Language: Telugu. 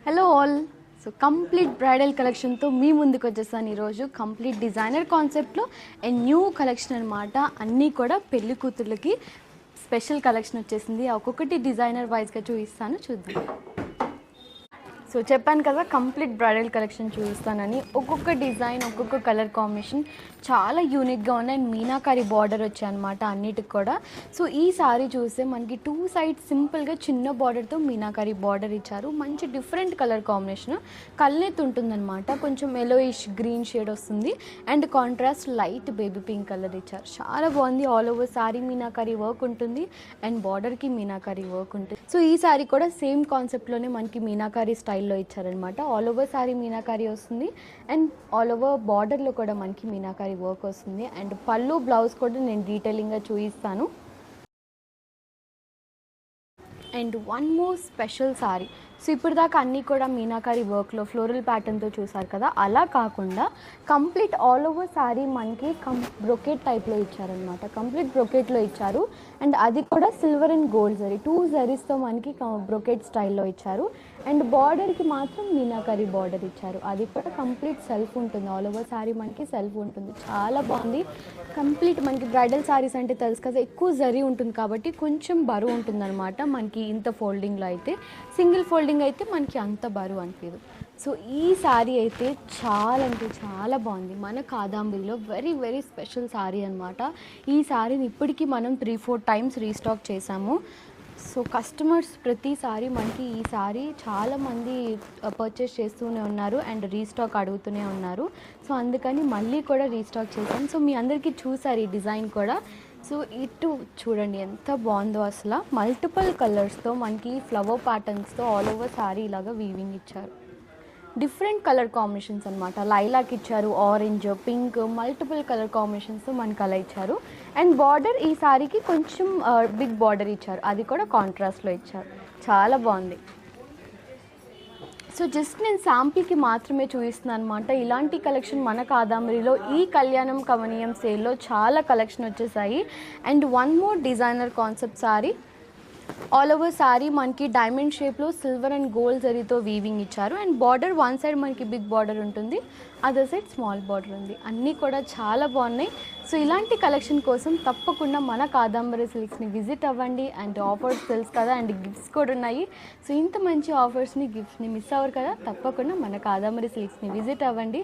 Hello all. So complete bridal కలెక్షన్తో మీ ముందుకు వచ్చేసాను ఈరోజు. కంప్లీట్ డిజైనర్ కాన్సెప్ట్లో అండ్ న్యూ కలెక్షన్ అనమాట. అన్నీ కూడా పెళ్లి కూతుర్లకి స్పెషల్ కలెక్షన్ వచ్చేసింది. ఒక్కొక్కటి డిజైనర్ వైజ్గా చూపిస్తాను, చూద్దాం. సో చెప్పాను కదా కంప్లీట్ బ్రైడల్ కలెక్షన్ చూపిస్తానని. ఒక్కొక్క డిజైన్, ఒక్కొక్క కలర్ కాంబినేషన్ చాలా యూనిక్గా ఉన్నాయి. అండ్ మీనాకారి బార్డర్ వచ్చాయన్నమాట అన్నిటికి కూడా. సో ఈ సారీ చూస్తే మనకి 2 సైడ్స్ సింపుల్గా చిన్న బార్డర్తో మీనాకారి బార్డర్ ఇచ్చారు. మంచి డిఫరెంట్ కలర్ కాంబినేషన్, కల్నెత్ ఉంటుందన్నమాట. కొంచెం ఎలోయిష్ గ్రీన్ షేడ్ వస్తుంది and contrast light baby pink colour ఇచ్చారు. చాలా బాగుంది. All over sorry meenakari work ఉంటుంది అండ్ బార్డర్కి మీనాకారి వర్క్ ఉంటుంది. సో ఈ సారీ కూడా సేమ్ కాన్సెప్ట్లోనే మనకి మీనాకారి స్టైల్లో ఇచ్చారనమాట. ఆల్ ఓవర్ సారీ మీనాకారి వస్తుంది అండ్ ఆల్ ఓవర్ బార్డర్లో కూడా మనకి మీనాకారి వర్క్ వస్తుంది. అండ్ పళ్ళు బ్లౌజ్ కూడా నేను డీటెయిలింగ్గా చూపిస్తాను. And one more special sorry. So ఇప్పుడు దాకా అన్నీ కూడా మీనాకారి వర్క్లో ఫ్లోరల్ ప్యాటర్న్తో చూసారు కదా, అలా కాకుండా కంప్లీట్ ఆల్ ఓవర్ సారీ మనకి బ్రొకెట్ టైప్లో ఇచ్చారనమాట. కంప్లీట్ బ్రొకెట్లో ఇచ్చారు అండ్ అది కూడా సిల్వర్ అండ్ గోల్డ్ జరీ 2 జరీస్తో మనకి బ్రొకెట్ స్టైల్లో ఇచ్చారు. అండ్ బార్డర్కి మాత్రం మీనాకారి బార్డర్ ఇచ్చారు. అది కూడా కంప్లీట్ సెల్ఫ్ ఉంటుంది. ఆల్ ఓవర్ సారీ మనకి సెల్ఫ్ ఉంటుంది. చాలా బాగుంది. కంప్లీట్ మనకి బ్రైడల్ సారీస్ అంటే తెలుసు కదా, ఎక్కువ జరీ ఉంటుంది కాబట్టి కొంచెం బరువు ఉంటుందన్నమాట మనకి. ఇంత ఫోల్డింగ్లో అయితే, సింగిల్ ఫోల్డింగ్ అయితే మనకి అంత బరువు అనిపించదు. సో ఈ సారీ అయితే చాలా అంటే చాలా బాగుంది. మన కాదాంబరిలో వెరీ వెరీ స్పెషల్ సారీ అనమాట. ఈ సారీని ఇప్పటికీ మనం 3-4 టైమ్స్ రీస్టాక్ చేసాము. సో కస్టమర్స్ ప్రతిసారి మనకి ఈ సారీ చాలామంది పర్చేస్ చేస్తూనే ఉన్నారు అండ్ రీస్టాక్ అడుగుతూనే ఉన్నారు. సో అందుకని మళ్ళీ కూడా రీస్టాక్ చేశాం. సో మీ అందరికీ చూసారు ఈ డిజైన్ కూడా. సో ఇటు చూడండి ఎంత బాగుందో అసలు. మల్టిపుల్ కలర్స్తో మనకి ఫ్లవర్ ప్యాటర్న్స్తో ఆల్ ఓవర్ సారీ ఇలాగా వీవింగ్ ఇచ్చారు. డిఫరెంట్ కలర్ కాంబినేషన్స్ అనమాట. లైలాక్ ఇచ్చారు, ఆరెంజ్, పింక్, మల్టిపుల్ కలర్ కాంబినేషన్స్తో మనకి అలా ఇచ్చారు. అండ్ బార్డర్ ఈ సారీకి కొంచెం బిగ్ బార్డర్ ఇచ్చారు, అది కూడా కాంట్రాస్ట్లో ఇచ్చారు. చాలా బాగుంది. సో జస్ట్ నేను శాంపిల్కి మాత్రమే చూపిస్తున్నాను అనమాట. ఇలాంటి కలెక్షన్ మన కాదాంబరిలో ఈ కళ్యాణం కమనీయం సేల్లో చాలా కలెక్షన్ వచ్చేసాయి. And one more designer concept sorry. All over sorry మనకి డైమండ్ షేప్లో సిల్వర్ అండ్ గోల్డ్ జరీతో వీవింగ్ ఇచ్చారు. అండ్ బార్డర్ వన్ సైడ్ మనకి బిగ్ బార్డర్ ఉంటుంది, అదర్ సైడ్ స్మాల్ బార్డర్ ఉంది. అన్నీ కూడా చాలా బాగున్నాయి. సో ఇలాంటి కలెక్షన్ కోసం తప్పకుండా మన కాదాంబరి సిల్క్స్ని విజిట్ అవ్వండి. అండ్ ఆఫర్స్ తెలుసు కదా, అండ్ గిఫ్ట్స్ కూడా ఉన్నాయి. సో ఇంత మంచి ఆఫర్స్ని, గిఫ్ట్స్ని మిస్ అవ్వరు కదా, తప్పకుండా మన కాదాంబరి సిల్క్స్ని విజిట్ అవ్వండి.